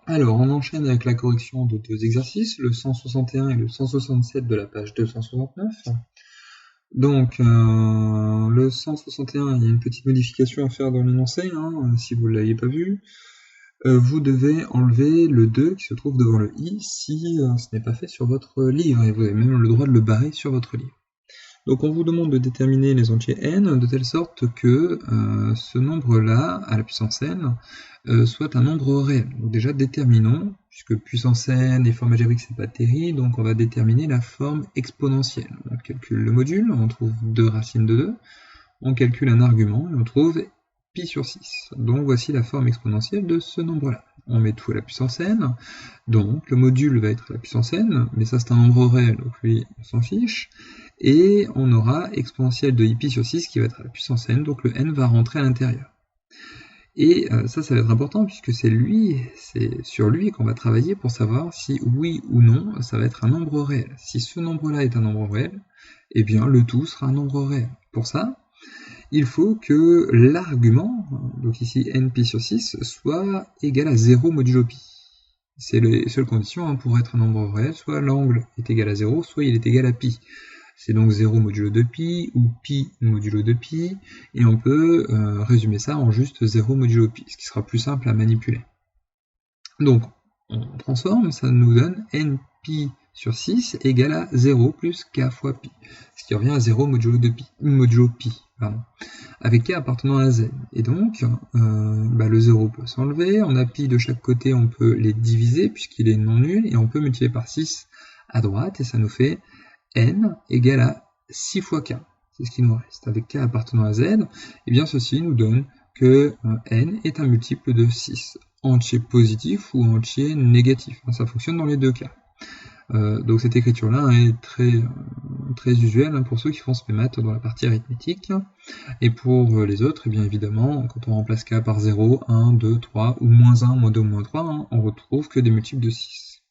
Alors, on enchaîne avec la correction de deux exercices, le 161 et le 167 de la page 269. Donc, le 161, il y a une petite modification à faire dans l'énoncé, si vous ne l'aviez pas vu. Vous devez enlever le 2 qui se trouve devant le i si ce n'est pas fait sur votre livre, et vous avez même le droit de le barrer sur votre livre. Donc on vous demande de déterminer les entiers n de telle sorte que ce nombre-là, à la puissance n, soit un nombre réel. Donc déjà déterminons, puisque puissance n et forme algébrique c'est pas terrible, donc on va déterminer la forme exponentielle. On calcule le module, on trouve 2 racines de 2, on calcule un argument et on trouve pi sur 6. Donc voici la forme exponentielle de ce nombre-là. On met tout à la puissance n, donc le module va être à la puissance n, mais ça c'est un nombre réel, donc lui on s'en fiche, et on aura exponentielle de pi sur 6 qui va être à la puissance n, donc le n va rentrer à l'intérieur. Et ça va être important puisque c'est sur lui qu'on va travailler pour savoir si oui ou non ça va être un nombre réel. Si ce nombre-là est un nombre réel, eh bien le tout sera un nombre réel. Pour ça, il faut que l'argument, donc ici npi sur 6, soit égal à 0 modulo pi. C'est les seules conditions pour être un nombre réel, soit l'angle est égal à 0, soit il est égal à pi. C'est donc 0 modulo de pi ou pi modulo de pi, et on peut résumer ça en juste 0 modulo pi, ce qui sera plus simple à manipuler. Donc on transforme, ça nous donne npi sur 6 égale à 0 plus k fois pi, ce qui revient à 0 modulo pi, avec k appartenant à z. Et donc, le 0 peut s'enlever, on a pi de chaque côté, on peut les diviser puisqu'il est non nul, et on peut multiplier par 6 à droite, et ça nous fait n égale à 6 fois k. C'est ce qui nous reste. Avec k appartenant à z, et bien ceci nous donne que n est un multiple de 6, entier positif ou entier négatif. Ça fonctionne dans les deux cas. Donc cette écriture-là est très usuelle pour ceux qui font ce maths dans la partie arithmétique. Et pour les autres, eh bien évidemment, quand on remplace k par 0, 1, 2, 3, ou moins 1, moins 2, moins 3, on retrouve que des multiples de 6.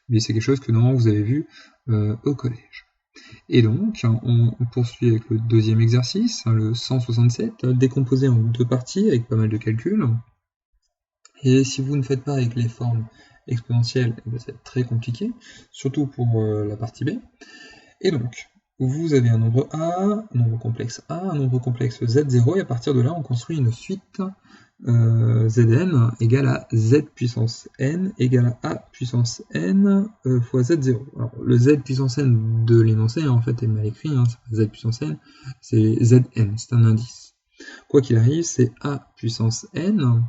Mais c'est quelque chose que normalement vous avez vu au collège. Et donc, on poursuit avec le deuxième exercice, le 167, décomposé en deux parties avec pas mal de calculs. Et si vous ne faites pas avec les formes exponentielles, ça va être très compliqué, surtout pour la partie B. Et donc, vous avez un nombre A, un nombre complexe A, un nombre complexe Z0, et à partir de là, on construit une suite Zn égale à Z puissance n égale à A puissance n fois Z0. Alors, le Z puissance n de l'énoncé, en fait, est mal écrit, c'est pas Z puissance n, c'est Zn, c'est un indice. Quoi qu'il arrive, c'est A puissance n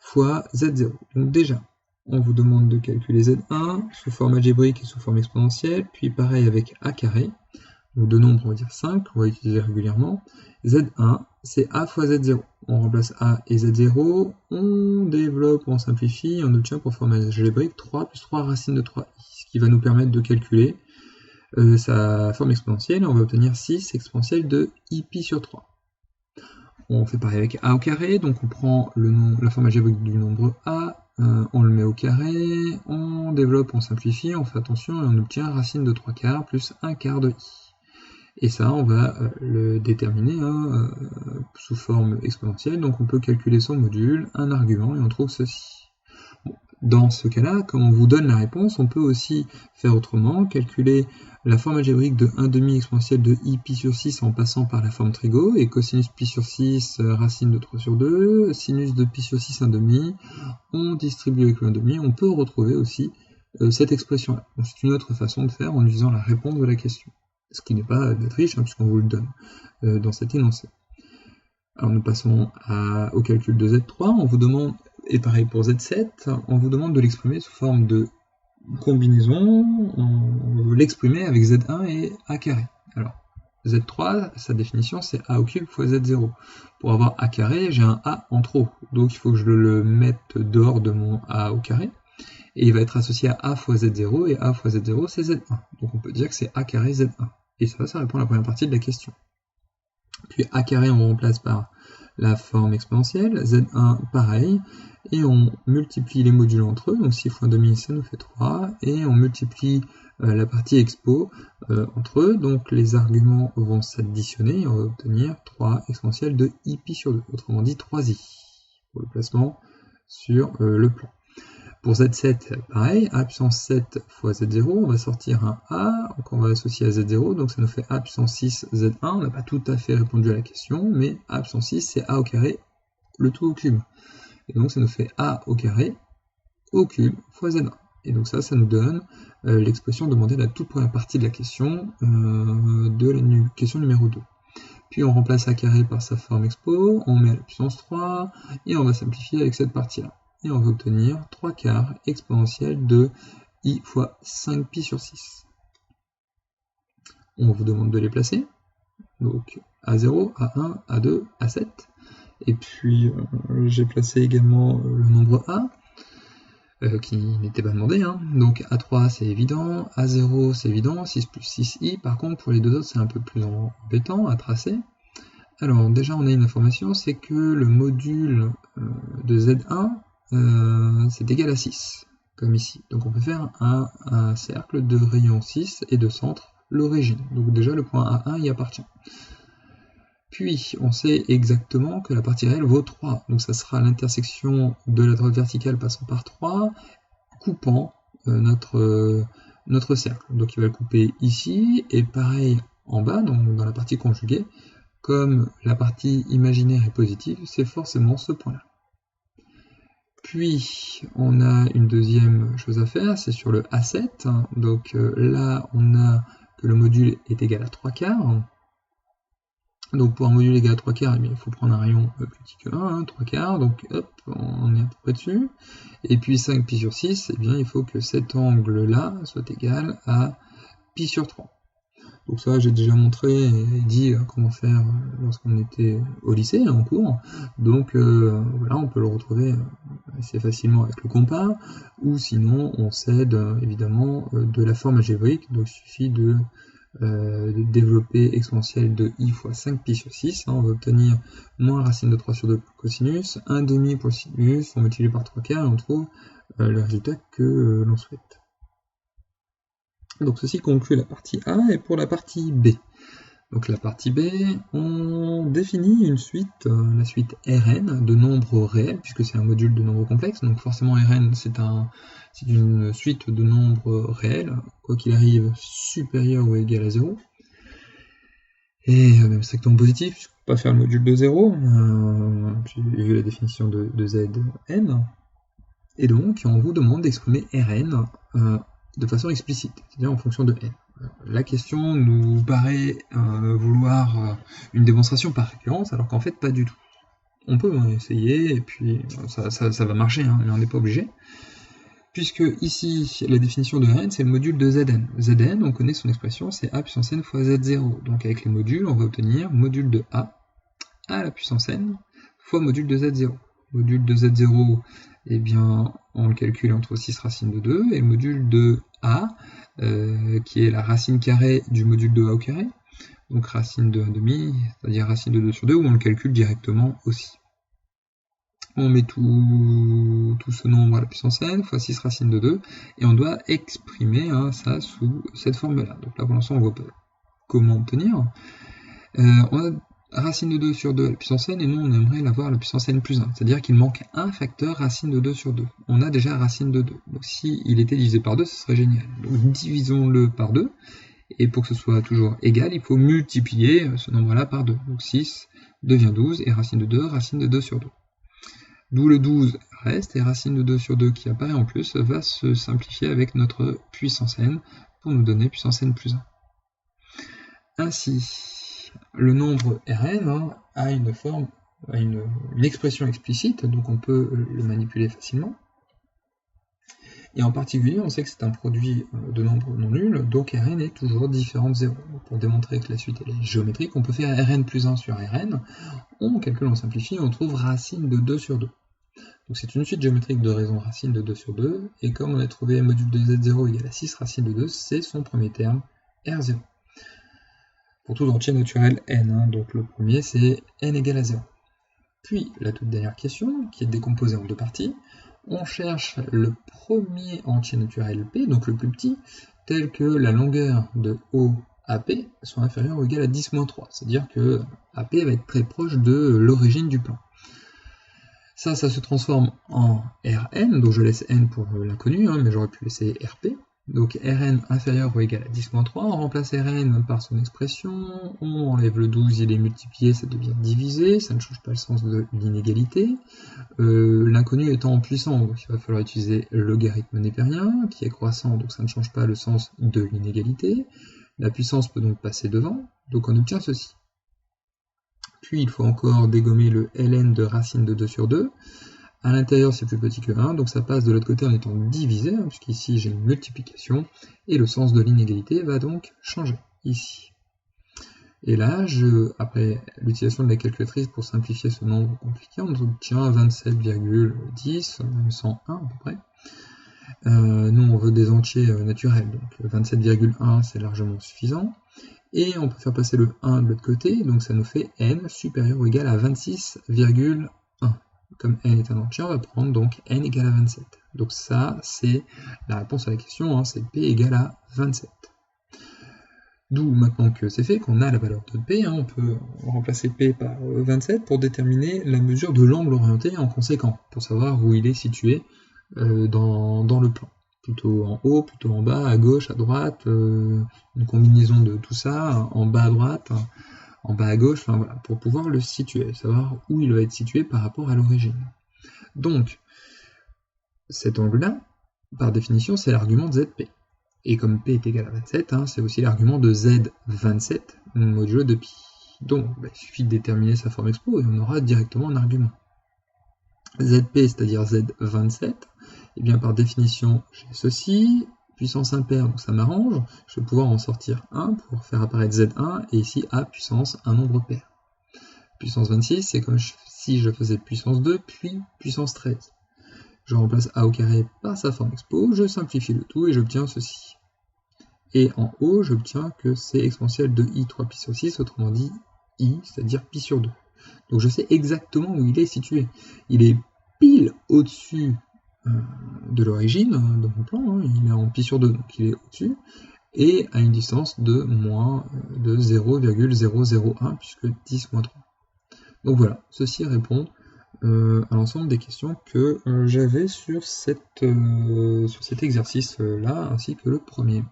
fois Z0. Donc déjà, on vous demande de calculer Z1 sous forme algébrique et sous forme exponentielle, puis pareil avec A carré, donc deux nombres, on va dire 5, on va utiliser régulièrement. Z1, c'est A fois Z0. On remplace A et Z0, on développe, on simplifie, on obtient pour forme algébrique 3 plus 3 racines de 3i, ce qui va nous permettre de calculer sa forme exponentielle, et on va obtenir 6 exponentielle de i pi sur 3. On fait pareil avec A au carré, donc on prend la forme algébrique du nombre A, on le met au carré, on développe, on simplifie, on fait attention, et on obtient racine de 3 quarts plus 1 quart de i. Et ça, on va le déterminer sous forme exponentielle, donc on peut calculer son module, un argument, et on trouve ceci. Bon, dans ce cas-là, comme on vous donne la réponse, on peut aussi faire autrement, calculer la forme algébrique de 1,5 exponentielle de i pi sur 6 en passant par la forme trigo, et cosinus pi sur 6, racine de 3 sur 2, sinus de pi sur 6, 1,5, on distribue avec le 1,5, on peut retrouver aussi cette expression-là. C'est une autre façon de faire en utilisant la réponse de la question. Ce qui n'est pas de triche, puisqu'on vous le donne dans cet énoncé. Alors nous passons au calcul de Z3, on vous demande, et pareil pour Z7, on vous demande de l'exprimer sous forme de combinaison, on veut l'exprimer avec Z1 et A carré. Alors Z3, sa définition c'est A au cube fois Z0. Pour avoir A carré, j'ai un A en trop, donc il faut que je le mette dehors de mon A au carré. Et il va être associé à A fois Z0, et A fois Z0 c'est Z1. Donc on peut dire que c'est A carré Z1. Et ça répond à la première partie de la question. Puis A carré, on remplace par la forme exponentielle, Z1 pareil, et on multiplie les modules entre eux, donc 6 fois 1,5 ça nous fait 3, et on multiplie la partie expo entre eux, donc les arguments vont s'additionner, et on va obtenir 3 exponentielle de i pi sur 2, autrement dit 3i, pour le placement sur le plan. Pour Z7, pareil, A puissance 7 fois Z0, on va sortir un A, qu'on va associer à Z0, donc ça nous fait A puissance 6 Z1. On n'a pas tout à fait répondu à la question, mais A puissance 6, c'est A au carré, le tout au cube. Et donc ça nous fait A au carré, au cube, fois Z1. Et donc ça nous donne l'expression demandée à la toute première partie de la question, de la question numéro 2. Puis on remplace A carré par sa forme expo, on met à la puissance 3, et on va simplifier avec cette partie-là. Et on va obtenir 3 quarts exponentielle de I fois 5pi sur 6. On vous demande de les placer. Donc A0, A1, A2, A7. Et puis j'ai placé également le nombre A, qui n'était pas demandé. Hein. Donc A3 c'est évident, A0 c'est évident, 6 plus 6i. Par contre pour les deux autres c'est un peu plus embêtant à tracer. Alors déjà on a une information, c'est que le module de Z1 c'est égal à 6, comme ici. Donc on peut faire un cercle de rayon 6 et de centre l'origine. Donc déjà le point A1 y appartient. Puis on sait exactement que la partie réelle vaut 3. Donc ça sera l'intersection de la droite verticale passant par 3, coupant notre cercle. Donc il va le couper ici, et pareil en bas, donc dans la partie conjuguée, comme la partie imaginaire est positive, c'est forcément ce point-là. Puis, on a une deuxième chose à faire, c'est sur le A7. Donc là, on a que le module est égal à 3 quarts. Donc pour un module égal à 3 quarts, eh bien, il faut prendre un rayon plus petit que 1, 3 quarts. Donc hop, on est à peu près dessus. Et puis 5pi sur 6, eh bien, il faut que cet angle-là soit égal à pi sur 3. Donc ça, j'ai déjà montré et dit comment faire lorsqu'on était au lycée, en cours. Donc voilà, on peut le retrouver assez facilement avec le compas, ou sinon on s'aide évidemment de la forme algébrique. Donc il suffit de développer exponentielle de i fois 5pi sur 6. Hein, on va obtenir moins racine de 3 sur 2 pour le cosinus, 1 demi pour le sinus, on multiplie par 3 quarts et on trouve le résultat que l'on souhaite. Donc ceci conclut la partie A, et pour la partie B. Donc la partie B, on définit une suite, la suite Rn de nombres réels, puisque c'est un module de nombres complexes, donc forcément Rn c'est une suite de nombres réels, quoi qu'il arrive supérieur ou égal à 0. Et même strictement positif, puisqu'on ne peut pas faire le module de 0, vu la définition de Zn. Et donc on vous demande d'exprimer Rn de façon explicite, c'est-à-dire en fonction de n. La question nous paraît vouloir une démonstration par récurrence, alors qu'en fait pas du tout. On peut essayer, et puis ça va marcher, hein, mais on n'est pas obligé. Puisque ici, la définition de Rn, c'est le module de Zn. Zn, on connaît son expression, c'est A puissance n fois Z0. Donc avec les modules, on va obtenir module de A à la puissance n fois module de Z0. Module de Z0, eh bien, on le calcule entre 6 racines de 2, et le module de A, qui est la racine carrée du module de A au carré, donc racine de 1,5, c'est-à-dire racine de 2 sur 2, où on le calcule directement aussi. On met tout ce nombre à la puissance n fois 6 racine de 2, et on doit exprimer ça sous cette forme-là. Donc là, pour l'instant, on ne voit pas comment obtenir. On a racine de 2 sur 2 à la puissance n, et nous on aimerait l'avoir à la puissance n plus 1, c'est-à-dire qu'il manque un facteur racine de 2 sur 2. On a déjà racine de 2, donc s'il était divisé par 2, ce serait génial. Donc divisons-le par 2, et pour que ce soit toujours égal, il faut multiplier ce nombre-là par 2. Donc 6 devient 12, et racine de 2 sur 2. D'où le 12 reste, et racine de 2 sur 2 qui apparaît en plus va se simplifier avec notre puissance n pour nous donner puissance n plus 1. Ainsi, le nombre Rn a une forme, une expression explicite, donc on peut le manipuler facilement. Et en particulier, on sait que c'est un produit de nombres non nuls, donc Rn est toujours différent de 0. Pour démontrer que la suite est géométrique, on peut faire Rn plus 1 sur Rn, on calcule, on simplifie, et on trouve racine de 2 sur 2. Donc c'est une suite géométrique de raison racine de 2 sur 2, et comme on a trouvé un module de Z0 égal à 6 racine de 2, c'est son premier terme, R0. Pour tout entier naturel n, donc le premier c'est n égale à 0. Puis la toute dernière question, qui est décomposée en deux parties, on cherche le premier entier naturel P, donc le plus petit, tel que la longueur de OAP soit inférieure ou égale à 10-3, c'est-à-dire que AP va être très proche de l'origine du plan. Ça se transforme en Rn, donc je laisse n pour l'inconnu, mais j'aurais pu laisser Rp. Donc Rn inférieur ou égal à 10-3, on remplace Rn par son expression, on enlève le 12, il est multiplié, ça devient divisé, ça ne change pas le sens de l'inégalité. L'inconnu étant en puissant, donc il va falloir utiliser le logarithme népérien, qui est croissant, donc ça ne change pas le sens de l'inégalité. La puissance peut donc passer devant, donc on obtient ceci. Puis il faut encore dégommer le ln de racine de 2 sur 2. À l'intérieur, c'est plus petit que 1, donc ça passe de l'autre côté en étant divisé, puisqu'ici j'ai une multiplication, et le sens de l'inégalité va donc changer, ici. Et là, après l'utilisation de la calculatrice pour simplifier ce nombre compliqué, on obtient 27,10, 101 à peu près. Nous, on veut des entiers naturels, donc 27,1 c'est largement suffisant. Et on peut faire passer le 1 de l'autre côté, donc ça nous fait n supérieur ou égal à 26,1. Comme n est un entier, on va prendre donc n égale à 27. Donc ça, c'est la réponse à la question, c'est p égale à 27. D'où, maintenant que c'est fait, qu'on a la valeur de p, on peut remplacer p par 27 pour déterminer la mesure de l'angle orienté en conséquent, pour savoir où il est situé dans le plan. Plutôt en haut, plutôt en bas, à gauche, à droite, une combinaison de tout ça, en bas à droite, en bas à gauche, enfin voilà, pour pouvoir le situer, savoir où il va être situé par rapport à l'origine. Donc, cet angle-là, par définition, c'est l'argument de ZP. Et comme P est égal à 27, c'est aussi l'argument de Z27 modulo de pi. Donc, il suffit de déterminer sa forme expo et on aura directement un argument. ZP, c'est-à-dire Z27, et bien par définition, j'ai ceci, puissance impaire, donc ça m'arrange, je vais pouvoir en sortir 1 pour faire apparaître Z1, et ici A puissance un nombre pair. Puissance 26, c'est comme si je faisais puissance 2, puis puissance 13. Je remplace A au carré par sa forme expo, je simplifie le tout et j'obtiens ceci. Et en haut, j'obtiens que c'est exponentielle de i 3 pi sur 6, autrement dit i, c'est-à-dire pi sur 2. Donc je sais exactement où il est situé. Il est pile au-dessus de l'origine de mon plan, il est en pi sur 2, donc il est au-dessus, et à une distance de moins de 0,001, puisque 10 moins 3. Donc voilà, ceci répond à l'ensemble des questions que j'avais sur cet exercice-là, ainsi que le premier.